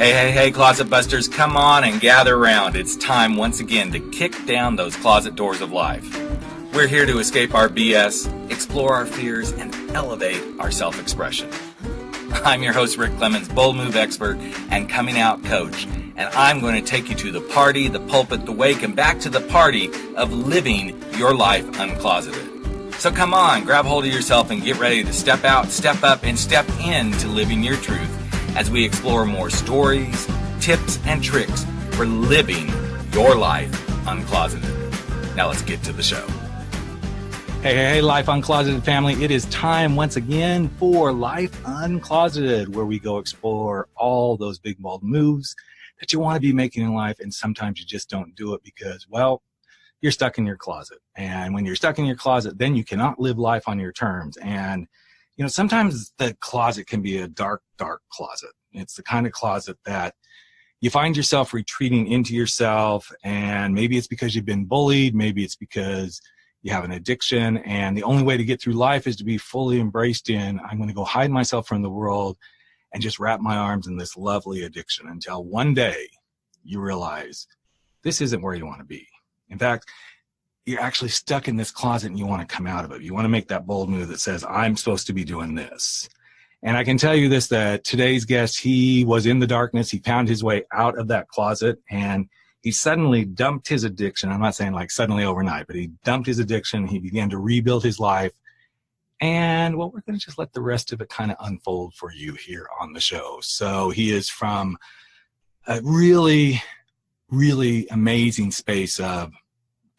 Hey, Closet Busters, come on and gather around. It's time once again to kick down those closet doors of life. We're here to escape our BS, explore our fears, and elevate our self-expression. I'm your host, Rick Clemens, bold move expert and coming out coach, and I'm going to take you to the party, the pulpit, the wake, and back to the party of living your life uncloseted. So come on, grab hold of yourself and get ready to step out, step up, and step into living your truth as we explore more stories, tips, and tricks for living your life uncloseted. Now let's get to the show. Hey, Life Uncloseted family. It is time once again for Life Uncloseted, where we go explore all those big, bold moves that you want to be making in life, and sometimes you just don't do it because, well, you're stuck in your closet. And when you're stuck in your closet, then you cannot live life on your terms. And you know, sometimes the closet can be a dark, dark closet. It's the kind of closet that you find yourself retreating into yourself, and maybe it's because you've been bullied, maybe it's because you have an addiction, and the only way to get through life is to be fully embraced in, I'm going to go hide myself from the world and just wrap my arms in this lovely addiction until one day you realize this isn't where you want to be. In fact, you're actually stuck in this closet and you want to come out of it. You want to make that bold move that says, I'm supposed to be doing this. And I can tell you this, that today's guest, he was in the darkness. He found his way out of that closet, and he suddenly dumped his addiction. I'm not saying like suddenly overnight, but he dumped his addiction. He began to rebuild his life. And well, we're going to just let the rest of it kind of unfold for you here on the show. So he is from a really, really amazing space of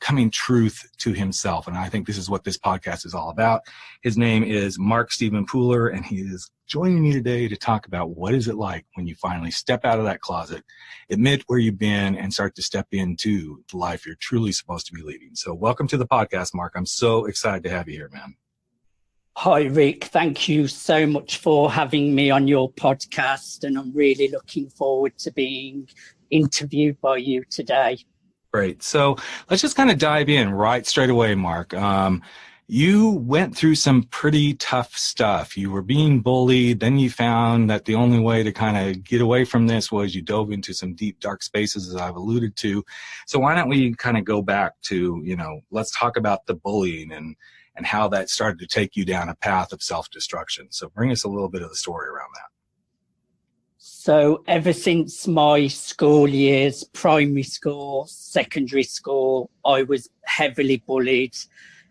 coming truth to himself. And I think this is what this podcast is all about. His name is Mark Stephen Pooler, and he is joining me today to talk about what is it like when you finally step out of that closet, admit where you've been, and start to step into the life you're truly supposed to be leading. So welcome to the podcast, Mark. I'm so excited to have you here, man. Hi, Rick. Thank you so much for having me on your podcast, and I'm really looking forward to being interviewed by you today. Great. So let's just kind of dive in right straight away, Mark. You went through some pretty tough stuff. You were being bullied. Then you found that the only way to kind of get away from this was you dove into some deep, dark spaces, as I've alluded to. So why don't we kind of go back to, let's talk about the bullying and how that started to take you down a path of self-destruction. So bring us a little bit of the story around that. So ever since my school years, primary school, secondary school, I was heavily bullied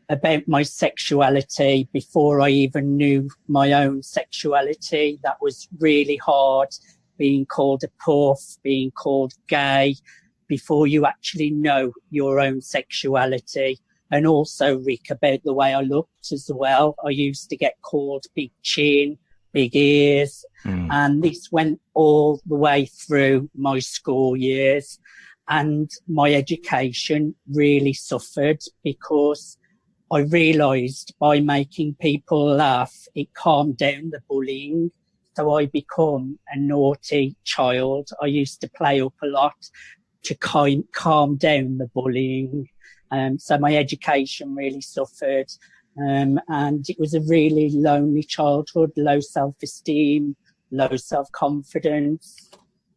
about my sexuality before I even knew my own sexuality. That was really hard, being called a puff, being called gay, before you actually know your own sexuality. And also, Rick, about the way I looked as well. I used to get called big chin, big ears, and this went all the way through my school years, and my education really suffered because I realised by making people laugh, it calmed down the bullying. So I become a naughty child. I used to play up a lot to calm down the bullying. So my education really suffered. And it was a really lonely childhood, low self-esteem, low self-confidence.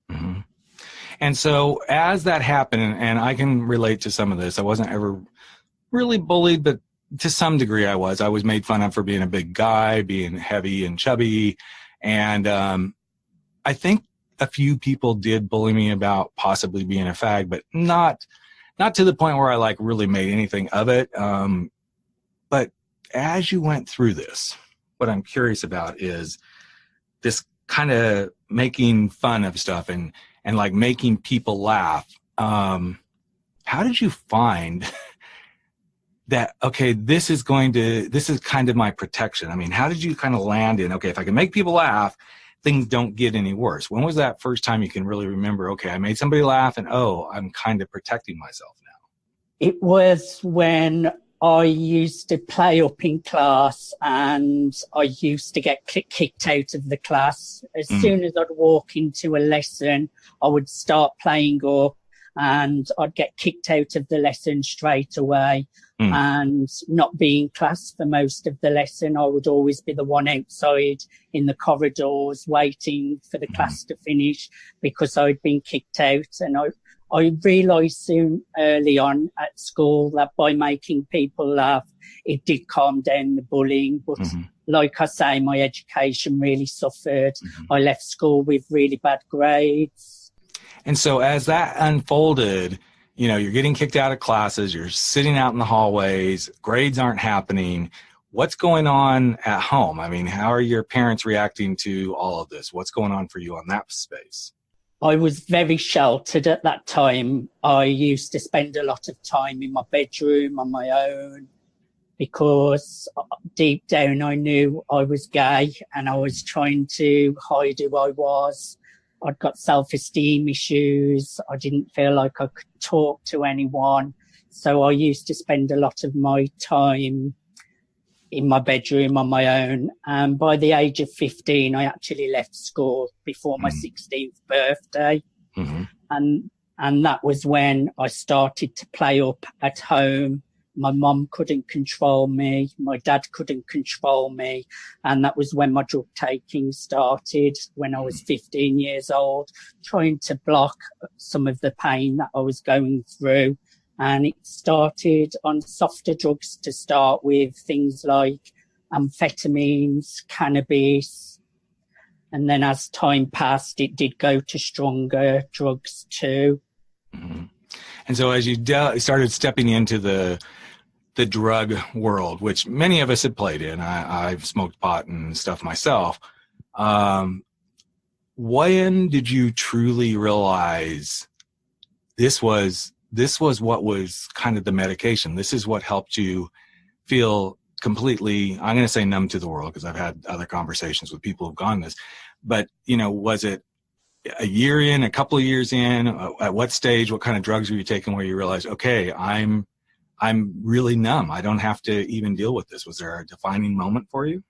Mm-hmm. And so as that happened, and I can relate to some of this, I wasn't ever really bullied, but to some degree I was made fun of for being a big guy, being heavy and chubby. And I think a few people did bully me about possibly being a fag, but not to the point where I like really made anything of it. But as you went through this, what I'm curious about is this kind of making fun of stuff and like making people laugh. How did you find that, okay, this is kind of my protection? I mean, how did you kind of land in, okay, if I can make people laugh, things don't get any worse? When was that first time you can really remember, okay, I made somebody laugh and, oh, I'm kind of protecting myself now? It was when I used to play up in class, and I used to get kicked out of the class. As soon as I'd walk into a lesson, I would start playing up, and I'd get kicked out of the lesson straight away and not be in class for most of the lesson. I would always be the one outside in the corridors waiting for the class to finish because I'd been kicked out. And I realised soon early on at school that by making people laugh, it did calm down the bullying. But like I say, my education really suffered. I left school with really bad grades. And so as that unfolded, you know, you're getting kicked out of classes, you're sitting out in the hallways, grades aren't happening. What's going on at home? I mean, how are your parents reacting to all of this? What's going on for you on that space? I was very sheltered at that time. I used to spend a lot of time in my bedroom on my own because deep down I knew I was gay and I was trying to hide who I was. I'd got self-esteem issues. I didn't feel like I could talk to anyone. So I used to spend a lot of my time in my bedroom on my own. And by the age of 15, I actually left school before my 16th birthday. And that was when I started to play up at home. My mum couldn't control me. My dad couldn't control me. And that was when my drug taking started, when I was 15 years old, trying to block some of the pain that I was going through. And it started on softer drugs to start with, things like amphetamines, cannabis. And then as time passed, it did go to stronger drugs too. And so as you started stepping into the drug world, which many of us had played in, I've smoked pot and stuff myself. When did you truly realize this was what was kind of the medication? This is what helped you feel completely, I'm going to say numb to the world, because I've had other conversations with people who've gone this. But, you know, was it a year in, a couple of years in? At what stage, what kind of drugs were you taking where you realized, okay, I'm really numb. I don't have to even deal with this. Was there a defining moment for you?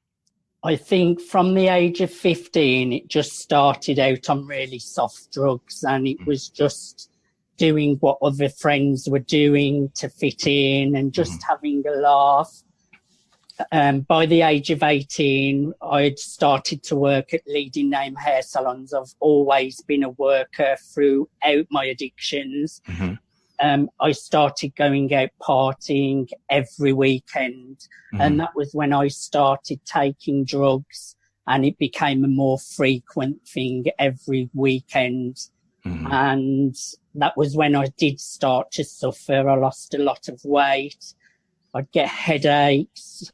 I think from the age of 15, it just started out on really soft drugs, and it was just doing what other friends were doing to fit in and just having a laugh. By the age of 18, I'd started to work at leading name hair salons. I've always been a worker throughout my addictions. I started going out partying every weekend, and that was when I started taking drugs, and it became a more frequent thing every weekend. And that was when I did start to suffer. I lost a lot of weight. I'd get headaches.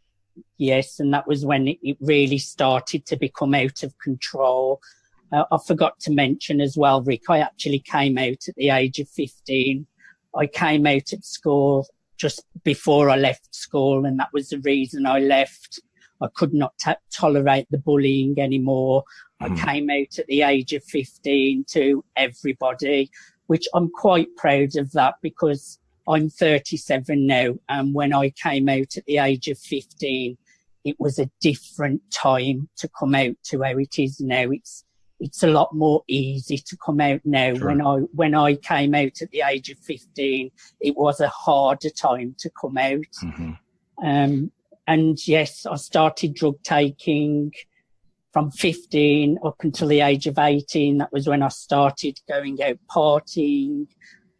Yes, and that was when it really started to become out of control. I forgot to mention as well, Rick, I actually came out at the age of 15. I came out at school just before I left school, and that was the reason I left. I could not tolerate the bullying anymore. I came out at the age of 15 to everybody, which I'm quite proud of that because I'm 37 now. And when I came out at the age of 15, it was a different time to come out to how it is now. It's a lot more easy to come out now. Sure. When I came out at the age of 15, it was a harder time to come out. And yes, I started drug taking from 15 up until the age of 18. That was when I started going out partying.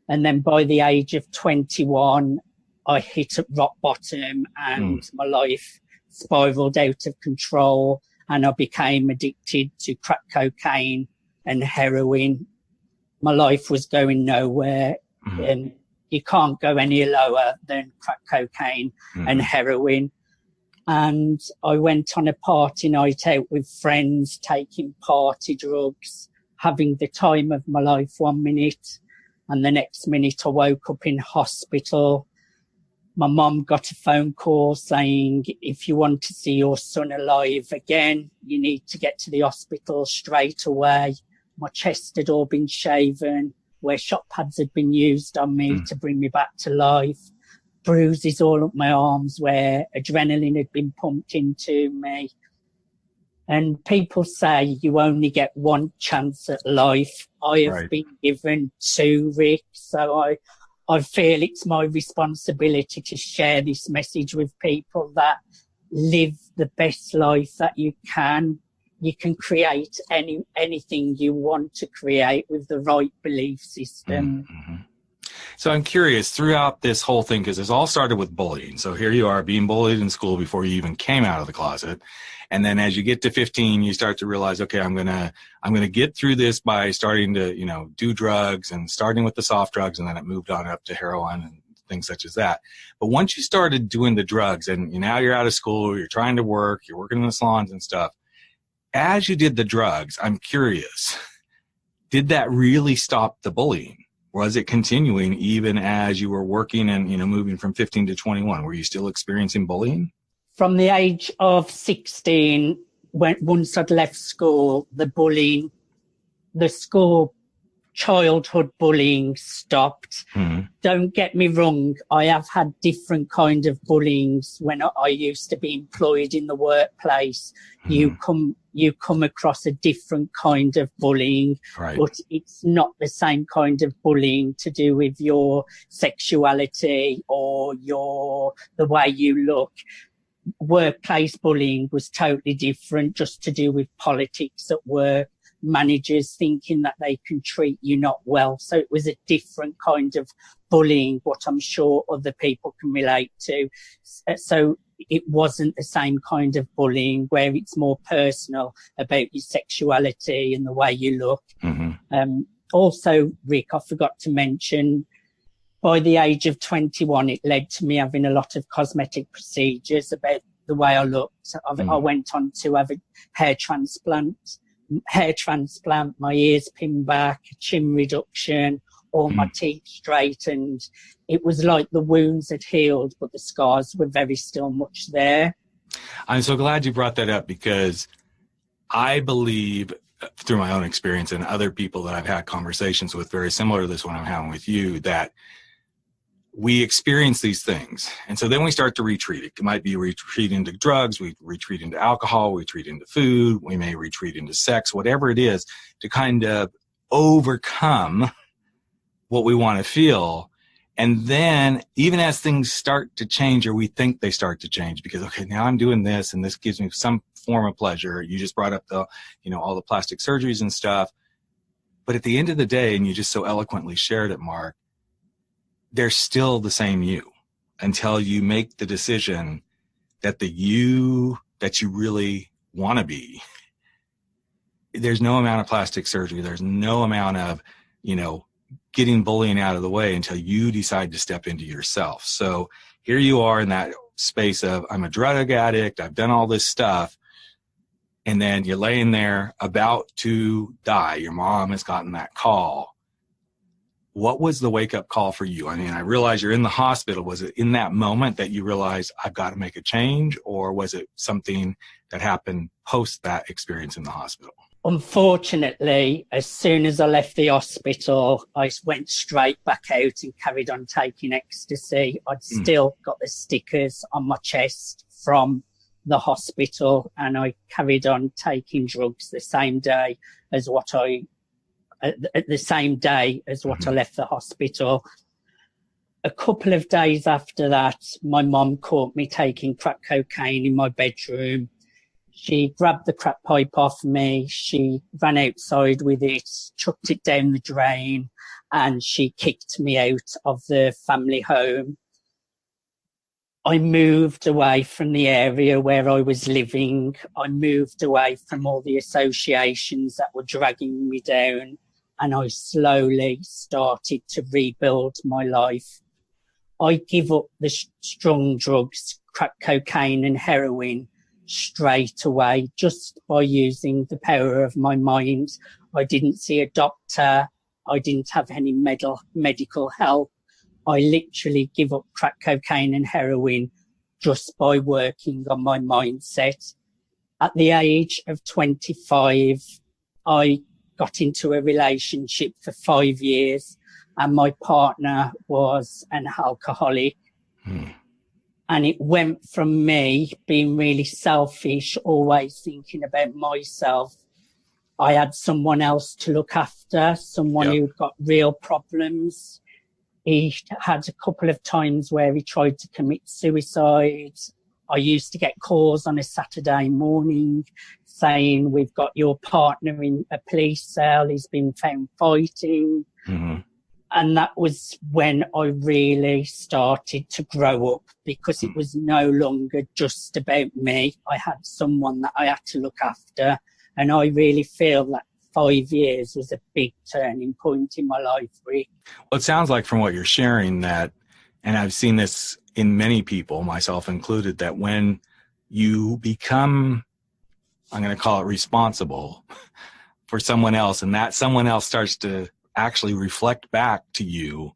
And then by the age of 21, I hit at rock bottom and my life spiraled out of control. And I became addicted to crack cocaine and heroin. My life was going nowhere. And you can't go any lower than crack cocaine and heroin. And I went on a party night out with friends, taking party drugs, having the time of my life 1 minute. And the next minute I woke up in hospital. My mum got a phone call saying, if you want to see your son alive again, you need to get to the hospital straight away. My chest had all been shaven, where shot pads had been used on me to bring me back to life. Bruises all up my arms where adrenaline had been pumped into me. And people say you only get one chance at life. I have Right. been given two, Rick. So I feel it's my responsibility to share this message with people that live the best life that you can. You can create anything you want to create with the right belief system. Mm-hmm. So I'm curious, throughout this whole thing, because this all started with bullying. So here you are being bullied in school before you even came out of the closet. And then as you get to 15, you start to realize, okay, I'm gonna get through this by starting to, do drugs, and starting with the soft drugs, and then it moved on up to heroin and things such as that. But once you started doing the drugs, and now you're out of school, you're trying to work, you're working in the salons and stuff. As you did the drugs, I'm curious, did that really stop the bullying? Was it continuing even as you were working and, moving from 15 to 21? Were you still experiencing bullying? From the age of 16, once I'd left school, the school childhood bullying stopped. Mm-hmm. Don't get me wrong, I have had different kind of bullying when I used to be employed in the workplace. Mm-hmm. You come across a different kind of bullying, right. But it's not the same kind of bullying to do with your sexuality or the way you look. Workplace bullying was totally different, just to do with politics at work, managers thinking that they can treat you not well. So it was a different kind of bullying, what I'm sure other people can relate to. So it wasn't the same kind of bullying where it's more personal about your sexuality and the way you look. Mm-hmm. Also, Rick, I forgot to mention, by the age of 21, it led to me having a lot of cosmetic procedures about the way I looked. I went on to have a hair transplant, my ears pinned back, chin reduction, all my teeth straightened. It was like the wounds had healed, but the scars were very still much there. I'm so glad you brought that up, because I believe, through my own experience and other people that I've had conversations with very similar to this one I'm having with you, that we experience these things. And so then we start to retreat. It might be retreat into drugs, we retreat into alcohol, we retreat into food, we may retreat into sex, whatever it is, to kind of overcome what we want to feel. And then even as things start to change, or we think they start to change, because, okay, now I'm doing this and this gives me some form of pleasure. You just brought up the, all the plastic surgeries and stuff. But at the end of the day, and you just so eloquently shared it, Mark, they're still the same you until you make the decision that the you that you really want to be. There's no amount of plastic surgery. There's no amount of, getting bullying out of the way until you decide to step into yourself. So here you are in that space of, I'm a drug addict, I've done all this stuff. And then you're laying there about to die. Your mom has gotten that call. What was the wake-up call for you? I mean, I realize you're in the hospital. Was it in that moment that you realized, I've got to make a change? Or was it something that happened post that experience in the hospital? Unfortunately, as soon as I left the hospital, I went straight back out and carried on taking ecstasy. I'd still got the stickers on my chest from the hospital, and I carried on taking drugs the same day as what I left the hospital. A couple of days after that, my mum caught me taking crack cocaine in my bedroom. She grabbed the crack pipe off me. She ran outside with it, chucked it down the drain, and she kicked me out of the family home. I moved away from the area where I was living. I moved away from all the associations that were dragging me down, and I slowly started to rebuild my life. I give up the strong drugs, crack cocaine and heroin, straight away, just by using the power of my mind. I didn't see a doctor. I didn't have any medical help. I literally give up crack cocaine and heroin just by working on my mindset. At the age of 25, I got into a relationship for 5 years, and my partner was an alcoholic. And it went from me being really selfish, always thinking about myself. I had someone else to look after, someone who'd got real problems. He had a couple of times where he tried to commit suicide. I used to get calls on a Saturday morning saying, we've got your partner in a police cell. He's been found fighting. Mm-hmm. And that was when I really started to grow up, because it was no longer just about me. I had someone that I had to look after. And I really feel that 5 years was a big turning point in my life, Rick. Well, it sounds like from what you're sharing that, and I've seen this in many people, myself included, that when you become, I'm going to call it responsible for someone else, and that someone else starts to actually reflect back to you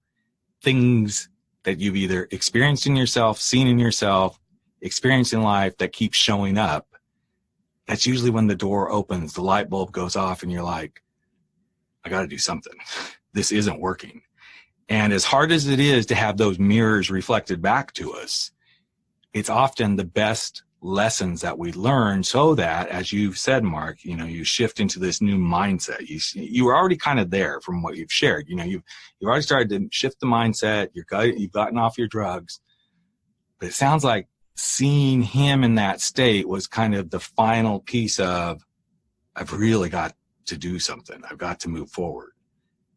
things that you've either experienced in yourself, seen in yourself, experienced in life that keep showing up, that's usually when the door opens, the light bulb goes off, and you're like, I got to do something. This isn't working. And as hard as it is to have those mirrors reflected back to us, it's often the best lessons that we learn, so that, as you've said, Mark, you shift into this new mindset. You were already kind of there from what you've shared. You've already started to shift the mindset. You've gotten off your drugs. But it sounds like seeing him in that state was kind of the final piece of, I've really got to do something. I've got to move forward.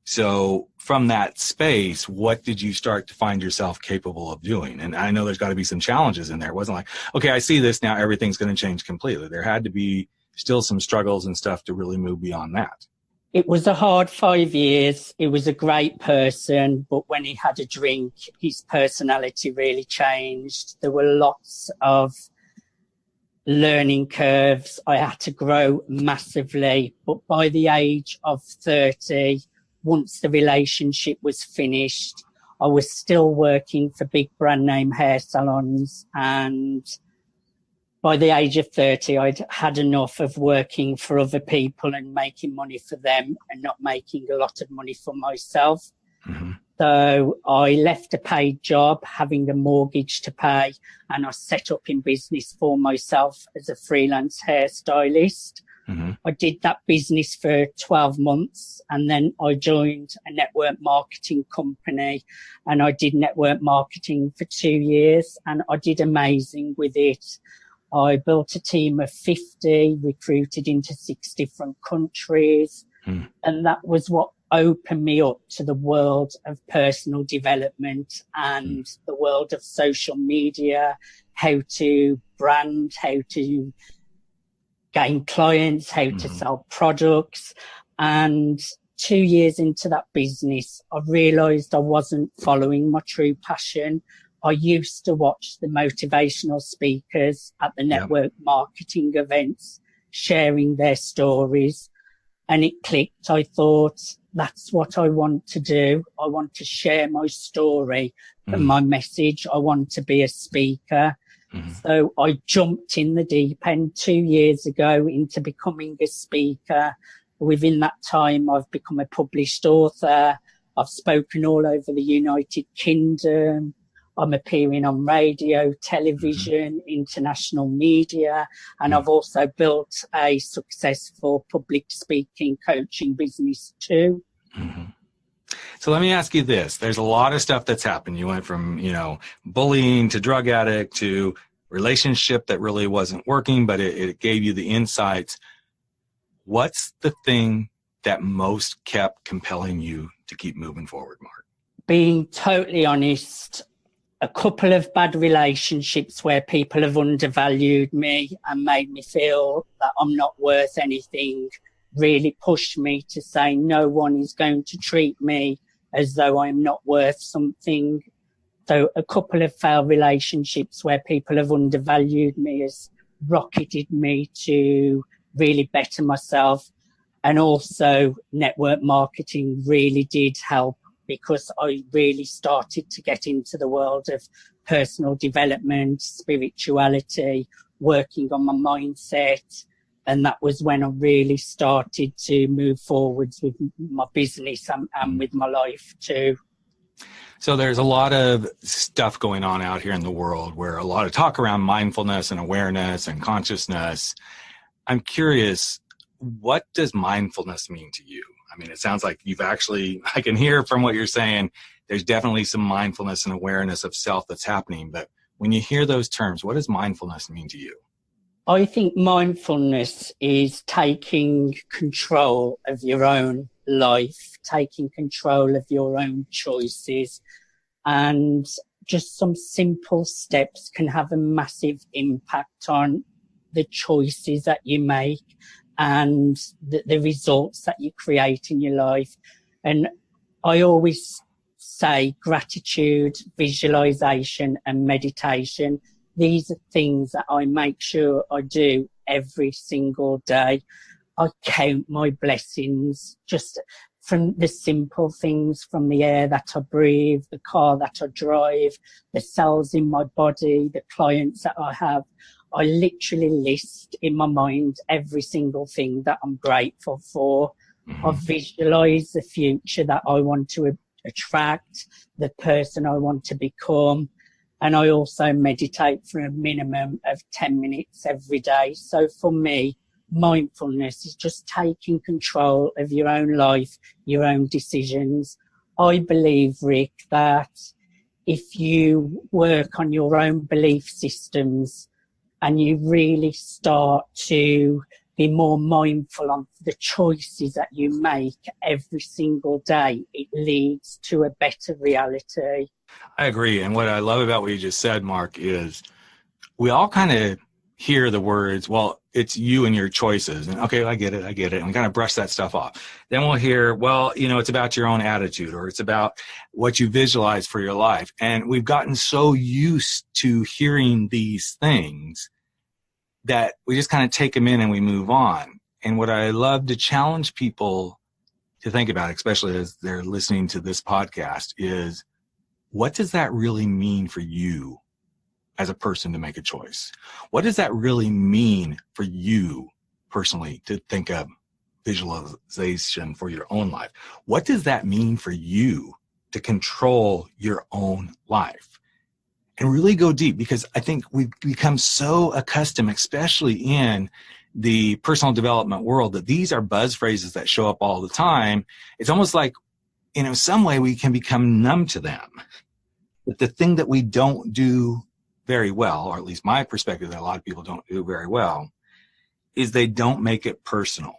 So from that space, what did you start to find yourself capable of doing? And I know there's got to be some challenges in there. It wasn't like, okay, I see this now, everything's going to change completely. There had to be still some struggles and stuff to really move beyond that. It was a hard 5 years. He was a great person, but when he had a drink, his personality really changed. There were lots of learning curves. I had to grow massively. But by the age of 30, once the relationship was finished, I was still working for big brand name hair salons, and by the age of 30, I'd had enough of working for other people and making money for them and not making a lot of money for myself. Mm-hmm. So I left a paid job, having a mortgage to pay, and I set up in business for myself as a freelance hairstylist. Mm-hmm. I did that business for 12 months, and then I joined a network marketing company, and I did network marketing for 2 years, and I did amazing with it. I built a team of 50, recruited into 6 different countries. And that was what opened me up to the world of personal development and the world of social media, how to brand, how to gain clients, how to sell products. And 2 years into that business, I realized I wasn't following my true passion. I used to watch the motivational speakers at the network marketing events, sharing their stories, and it clicked. I thought, that's what I want to do. I want to share my story and my message. I want to be a speaker. So I jumped in the deep end 2 years ago into becoming a speaker. Within that time, I've become a published author. I've spoken all over the United Kingdom. I'm appearing on radio, television, international media, and I've also built a successful public speaking coaching business too. So let me ask you this. There's a lot of stuff that's happened. You went from, bullying to drug addict to relationship that really wasn't working, but it gave you the insights. What's the thing that most kept compelling you to keep moving forward, Mark? Being totally honest, a couple of bad relationships where people have undervalued me and made me feel that I'm not worth anything really pushed me to say no one is going to treat me as though I'm not worth something. So a couple of failed relationships where people have undervalued me has rocketed me to really better myself. And also network marketing really did help, because I really started to get into the world of personal development, spirituality, working on my mindset. And that was when I really started to move forwards with my business and with my life too. So there's a lot of stuff going on out here in the world where a lot of talk around mindfulness and awareness and consciousness. I'm curious, what does mindfulness mean to you? I mean, it sounds like I can hear from what you're saying, there's definitely some mindfulness and awareness of self that's happening. But when you hear those terms, what does mindfulness mean to you? I think mindfulness is taking control of your own life, taking control of your own choices, and just some simple steps can have a massive impact on the choices that you make and the results that you create in your life. And I always say gratitude, visualization, and meditation. These are things that I make sure I do every single day. I count my blessings just from the simple things, from the air that I breathe, the car that I drive, the cells in my body, the clients that I have. I literally list in my mind every single thing that I'm grateful for. I visualize the future that I want to attract, the person I want to become. And I also meditate for a minimum of 10 minutes every day. So for me, mindfulness is just taking control of your own life, your own decisions. I believe, Rick, that if you work on your own belief systems and you really start to be more mindful of the choices that you make every single day, it leads to a better reality. I agree. And what I love about what you just said, Mark, is we all kind of hear the words, well, it's you and your choices. And okay, I get it. And we kind of brush that stuff off. Then we'll hear, well, it's about your own attitude, or it's about what you visualize for your life. And we've gotten so used to hearing these things that we just kind of take them in and we move on. And what I love to challenge people to think about, especially as they're listening to this podcast, is what does that really mean for you as a person to make a choice? What does that really mean for you personally to think of visualization for your own life? What does that mean for you to control your own life? And really go deep, because I think we've become so accustomed, especially in the personal development world, that these are buzz phrases that show up all the time. It's almost like, in some way, we can become numb to them. But the thing that we don't do very well, or at least my perspective that a lot of people don't do very well, is they don't make it personal.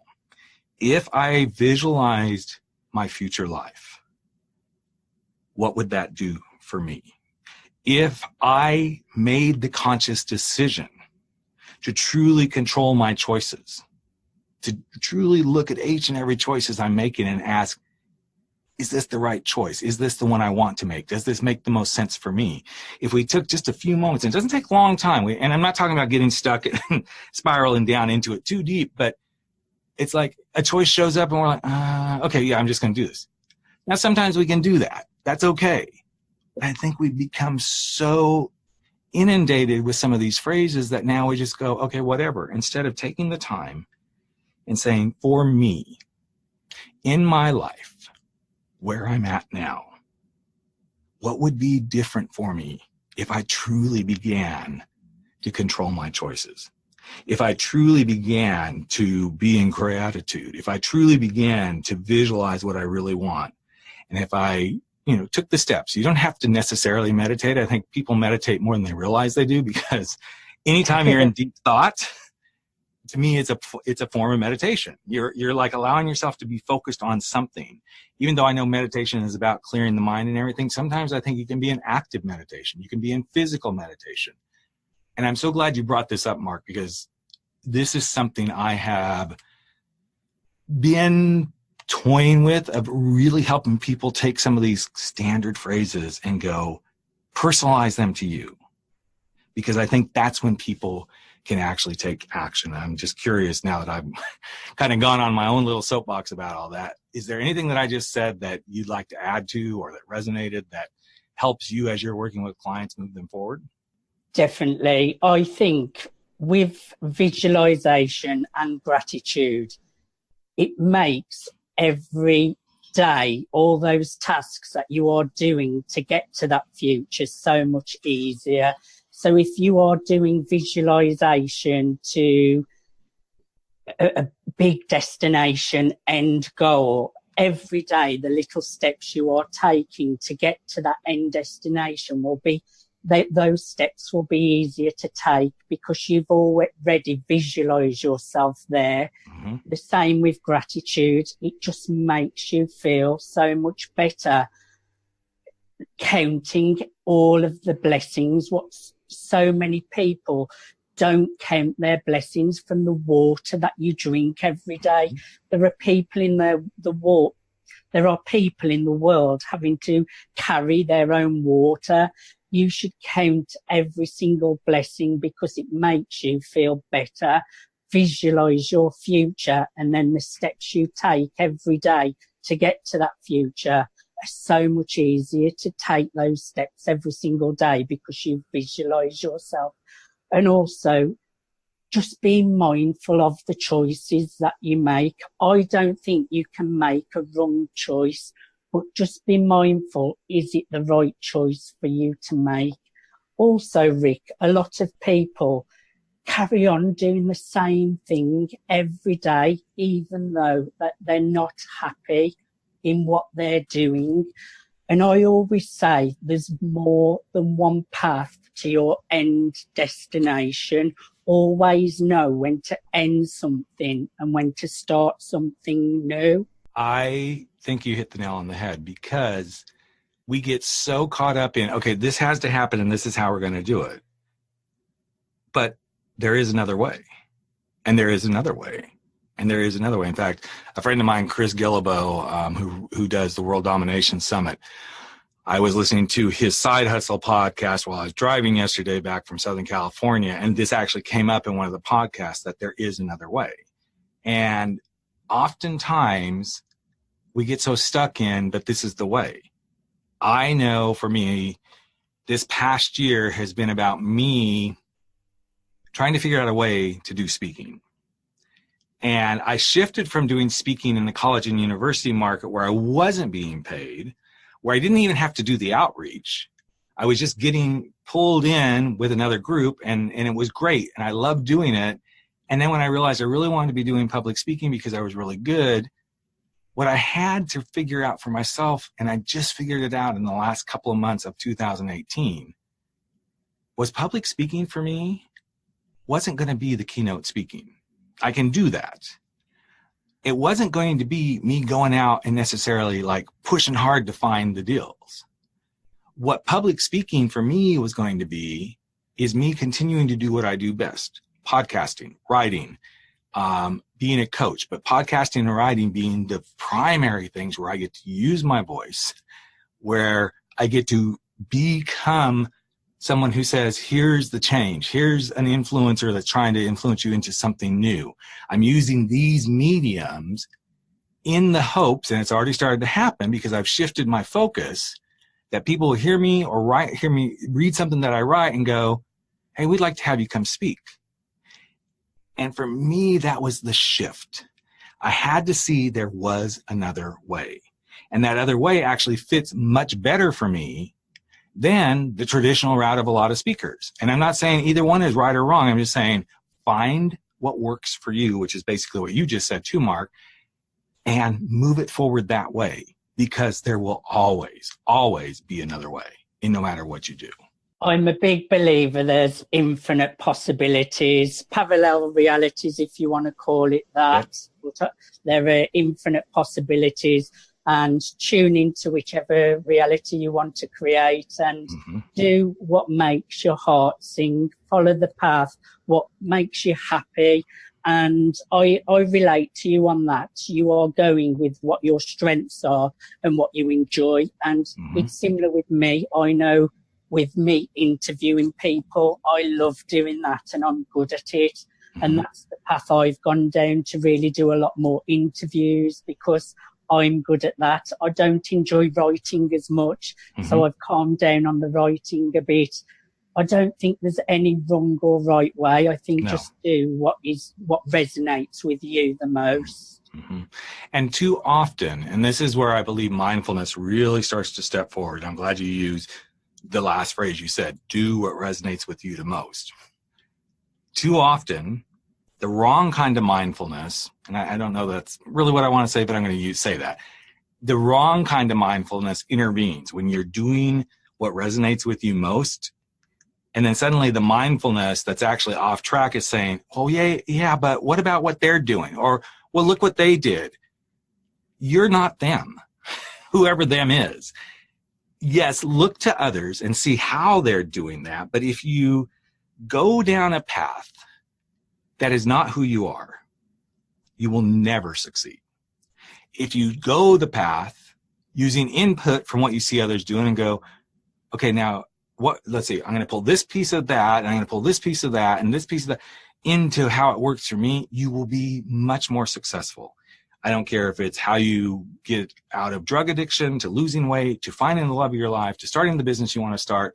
If I visualized my future life, what would that do for me? If I made the conscious decision to truly control my choices, to truly look at each and every choices I'm making and ask, is this the right choice? Is this the one I want to make? Does this make the most sense for me? If we took just a few moments, and it doesn't take a long time, and I'm not talking about getting stuck and spiraling down into it too deep, but it's like a choice shows up and we're like, okay, yeah, I'm just going to do this. Now, sometimes we can do that. That's okay. But I think we've become so inundated with some of these phrases that now we just go, okay, whatever. Instead of taking the time and saying, for me, in my life, where I'm at now, what would be different for me if I truly began to control my choices? If I truly began to be in gratitude, if I truly began to visualize what I really want, and if I took the steps. You don't have to necessarily meditate. I think people meditate more than they realize they do, because anytime you're in deep thought, to me, it's a form of meditation. You're like allowing yourself to be focused on something. Even though I know meditation is about clearing the mind and everything, sometimes I think you can be in active meditation. You can be in physical meditation. And I'm so glad you brought this up, Mark, because this is something I have been toying with, of really helping people take some of these standard phrases and go personalize them to you. Because I think that's when people can actually take action. I'm just curious, now that I've kind of gone on my own little soapbox about all that, is there anything that I just said that you'd like to add to, or that resonated, that helps you as you're working with clients move them forward? Definitely. I think with visualization and gratitude, it makes every day, all those tasks that you are doing to get to that future so much easier. So if you are doing visualization to a big destination end goal, every day the little steps you are taking to get to that end destination will be, those steps will be easier to take because you've already visualized yourself there. Mm-hmm. The same with gratitude. It just makes you feel so much better counting all of the blessings. What so many people don't count their blessings from the water that you drink every day. There are people in there are people in the world having to carry their own water. You should count every single blessing because it makes you feel better. Visualize your future, and then the steps you take every day to get to that future are so much easier to take those steps every single day because you visualize yourself. And also, just being mindful of the choices that you make. I don't think you can make a wrong choice, but just be mindful, is it the right choice for you to make? Also, Rick, a lot of people carry on doing the same thing every day, even though that they're not happy in what they're doing. And I always say there's more than one path to your end destination. Always know when to end something and when to start something new. I think you hit the nail on the head because we get so caught up in, okay, this has to happen and this is how we're going to do it. But there is another way, and there is another way, and there is another way. In fact, a friend of mine, Chris Gillibo, who does the World Domination Summit, I was listening to his Side Hustle podcast while I was driving yesterday back from Southern California, and this actually came up in one of the podcasts that there is another way. And oftentimes we get so stuck in, but this is the way. I know for me, this past year has been about me trying to figure out a way to do speaking. And I shifted from doing speaking in the college and university market where I wasn't being paid, where I didn't even have to do the outreach. I was just getting pulled in with another group, and it was great, and I loved doing it. And then when I realized I really wanted to be doing public speaking because I was really good, what I had to figure out for myself, and I just figured it out in the last couple of months of 2018, was public speaking for me wasn't going to be the keynote speaking. I can do that. It wasn't going to be me going out and necessarily like pushing hard to find the deals. What public speaking for me was going to be is me continuing to do what I do best. Podcasting, writing, being a coach, but podcasting and writing being the primary things where I get to use my voice, where I get to become someone who says, here's the change. Here's an influencer that's trying to influence you into something new. I'm using these mediums in the hopes, and it's already started to happen because I've shifted my focus, that people will hear me read something that I write and go, hey, we'd like to have you come speak. And for me, that was the shift. I had to see there was another way. And that other way actually fits much better for me than the traditional route of a lot of speakers. And I'm not saying either one is right or wrong. I'm just saying find what works for you, which is basically what you just said too, Mark, and move it forward that way, because there will always, always be another way, in no matter what you do. I'm a big believer there's infinite possibilities, parallel realities, if you want to call it that. Yep. There are infinite possibilities, and tune into whichever reality you want to create and do what makes your heart sing, follow the path, what makes you happy. And I relate to you on that. You are going with what your strengths are and what you enjoy. And it's similar with me. I know with me interviewing people, I love doing that and I'm good at it. And that's the path I've gone down, to really do a lot more interviews because I'm good at that. I don't enjoy writing as much, so I've calmed down on the writing a bit. I don't think there's any wrong or right way. I think just do what resonates with you the most. Mm-hmm. And too often, and this is where I believe mindfulness really starts to step forward. I'm glad you used the last phrase you said, do what resonates with you the most. Too often, the wrong kind of mindfulness, and I don't know that's really what I want to say, but I'm going to say that. The wrong kind of mindfulness intervenes when you're doing what resonates with you most. And then suddenly the mindfulness that's actually off track is saying, oh, yeah, but what about what they're doing? Or, well, look what they did. You're not them, whoever them is. Yes, look to others and see how they're doing that. But if you go down a path that is not who you are, you will never succeed. If you go the path using input from what you see others doing and go, okay, now let's see, I'm going to pull this piece of that, and I'm going to pull this piece of that, and this piece of that into how it works for me, you will be much more successful. I don't care if it's how you get out of drug addiction, to losing weight, to finding the love of your life, to starting the business you want to start,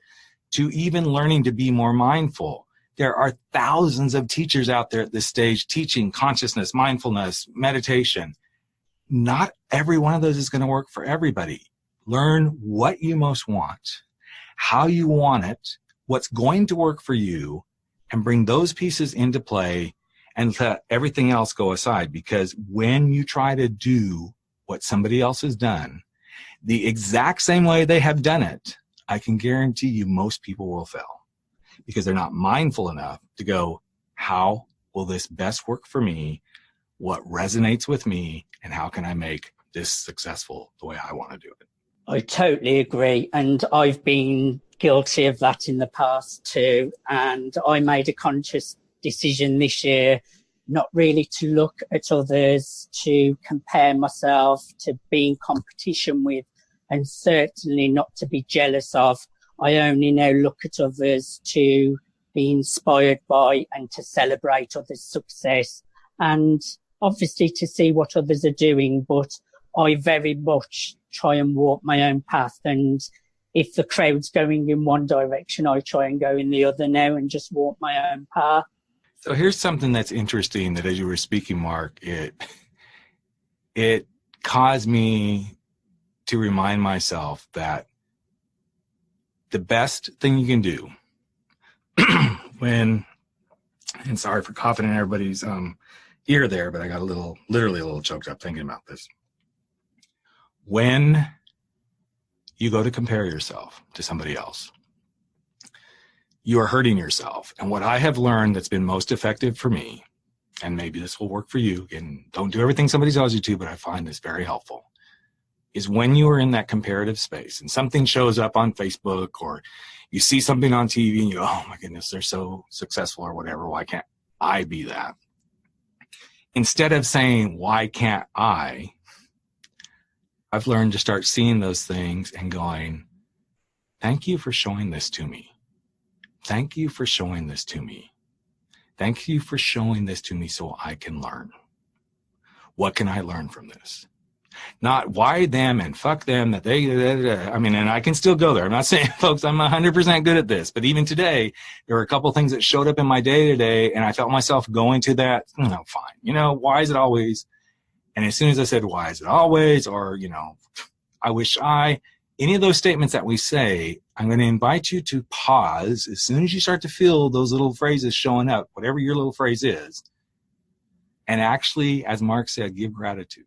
to even learning to be more mindful. There are thousands of teachers out there at this stage teaching consciousness, mindfulness, meditation. Not every one of those is going to work for everybody. Learn what you most want, how you want it, what's going to work for you, and bring those pieces into play and let everything else go aside. Because when you try to do what somebody else has done, the exact same way they have done it, I can guarantee you most people will fail because they're not mindful enough to go, how will this best work for me? What resonates with me? And how can I make this successful the way I want to do it? I totally agree. And I've been guilty of that in the past too. And I made a conscious decision this year not really to look at others, to compare myself, to be in competition with, and certainly not to be jealous of. I only now look at others to be inspired by and to celebrate others' success, and obviously to see what others are doing. But I very much try and walk my own path. And if the crowd's going in one direction, I try and go in the other now and just walk my own path. So here's something that's interesting that as you were speaking, Mark, it caused me to remind myself that the best thing you can do when, and sorry for coughing in everybody's ear there, but I got literally a little choked up thinking about this. When you go to compare yourself to somebody else, you are hurting yourself. And what I have learned that's been most effective for me, and maybe this will work for you, and don't do everything somebody tells you to, but I find this very helpful, is when you are in that comparative space and something shows up on Facebook or you see something on TV and you go, oh my goodness, they're so successful or whatever, why can't I be that? Instead of saying, why can't I've learned to start seeing those things and going, thank you for showing this to me. Thank you for showing this to me. Thank you for showing this to me so I can learn. What can I learn from this? Not why them and fuck them that they, I mean, and I can still go there. I'm not saying, folks, I'm 100% good at this, but even today, there were a couple of things that showed up in my day to day, and I felt myself going to that, fine. Why is it always? And as soon as I said, why is it always? Or, I wish any of those statements that we say, I'm going to invite you to pause as soon as you start to feel those little phrases showing up, whatever your little phrase is, and actually, as Mark said, give gratitude.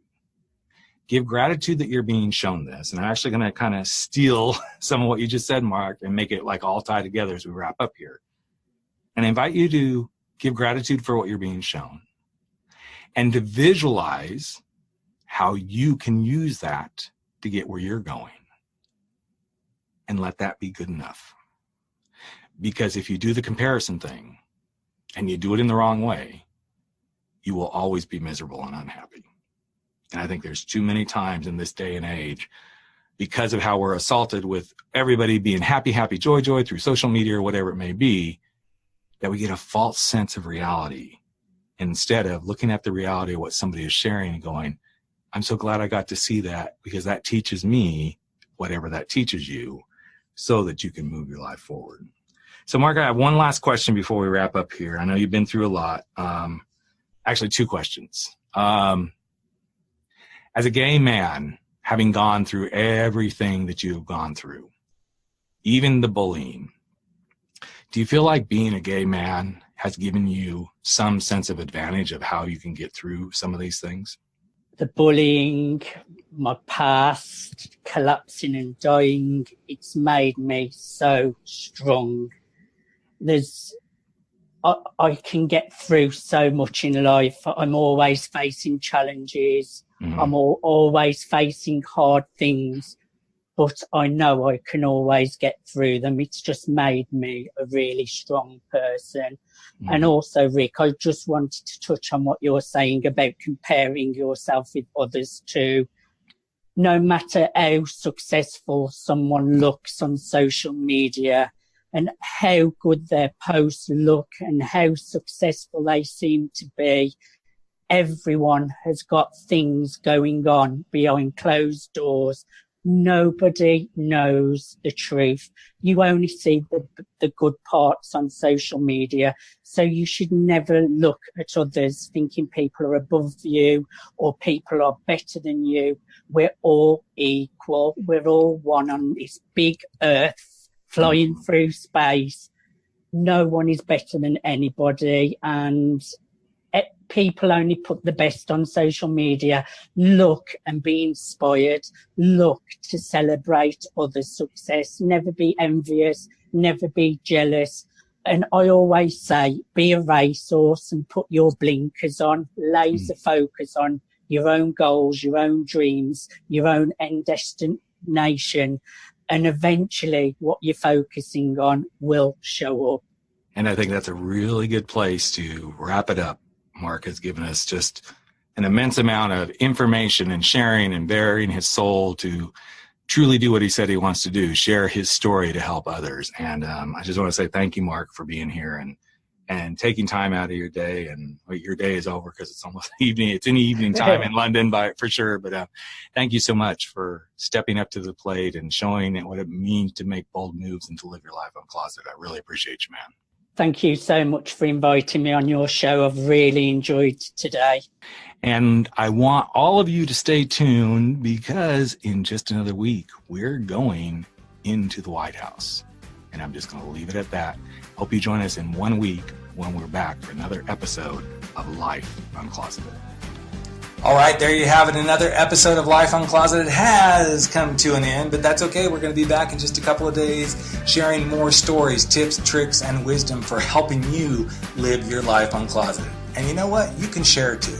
Give gratitude that you're being shown this. And I'm actually going to kind of steal some of what you just said, Mark, and make it like all tie together as we wrap up here. And I invite you to give gratitude for what you're being shown and to visualize how you can use that to get where you're going. And let that be good enough. Because if you do the comparison thing and you do it in the wrong way, you will always be miserable and unhappy. And I think there's too many times in this day and age, because of how we're assaulted with everybody being happy, happy, joy, joy through social media or whatever it may be, that we get a false sense of reality instead of looking at the reality of what somebody is sharing and going, I'm so glad I got to see that because that teaches me whatever that teaches you so that you can move your life forward. So Mark, I have one last question before we wrap up here. I know you've been through a lot. Actually, two questions. As a gay man, having gone through everything that you've gone through, even the bullying, do you feel like being a gay man has given you some sense of advantage of how you can get through some of these things? The bullying, my past, collapsing and dying, it's made me so strong. I can get through so much in life. I'm always facing challenges. Mm-hmm. I'm always facing hard things, but I know I can always get through them. It's just made me a really strong person. Mm-hmm. And also, Rick, I just wanted to touch on what you're saying about comparing yourself with others too. No matter how successful someone looks on social media and how good their posts look and how successful they seem to be, everyone has got things going on behind closed doors. Nobody knows the truth. You only see the good parts on social media. So you should never look at others thinking people are above you or people are better than you. We're all equal. We're all one on this big earth, flying through space. No one is better than anybody. And people only put the best on social media. Look and be inspired. Look to celebrate others' success. Never be envious. Never be jealous. And I always say, be a racehorse and put your blinkers on. Laser focus on your own goals, your own dreams, your own end destination. And eventually what you're focusing on will show up. And I think that's a really good place to wrap it up. Mark has given us just an immense amount of information and sharing and bearing his soul to truly do what he said he wants to do, share his story to help others. And I just want to say thank you, Mark, for being here and taking time out of your day. And your day is over because it's almost evening. It's in evening time in London for sure. But thank you so much for stepping up to the plate and showing what it means to make bold moves and to live your life uncloseted. I really appreciate you, man. Thank you so much for inviting me on your show. I've really enjoyed today. And I want all of you to stay tuned because in just another week, we're going into the White House. And I'm just going to leave it at that. Hope you join us in 1 week when we're back for another episode of Life Uncloseted. All right, there you have it. Another episode of Life Uncloseted has come to an end, but that's okay. We're going to be back in just a couple of days sharing more stories, tips, tricks, and wisdom for helping you live your life uncloseted. And you know what? You can share it too.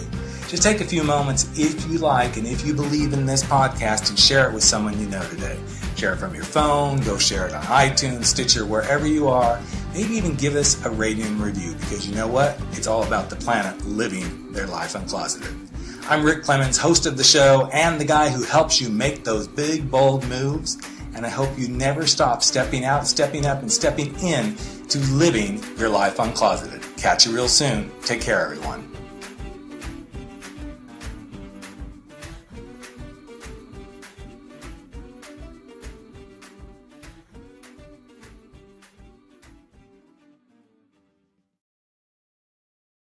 Just take a few moments if you like and if you believe in this podcast and share it with someone you know today. Share it from your phone, go share it on iTunes, Stitcher, wherever you are. Maybe even give us a rating and review because you know what? It's all about the planet living their life uncloseted. I'm Rick Clemens, host of the show and the guy who helps you make those big, bold moves. And I hope you never stop stepping out, stepping up, and stepping in to living your life uncloseted. Catch you real soon. Take care, everyone.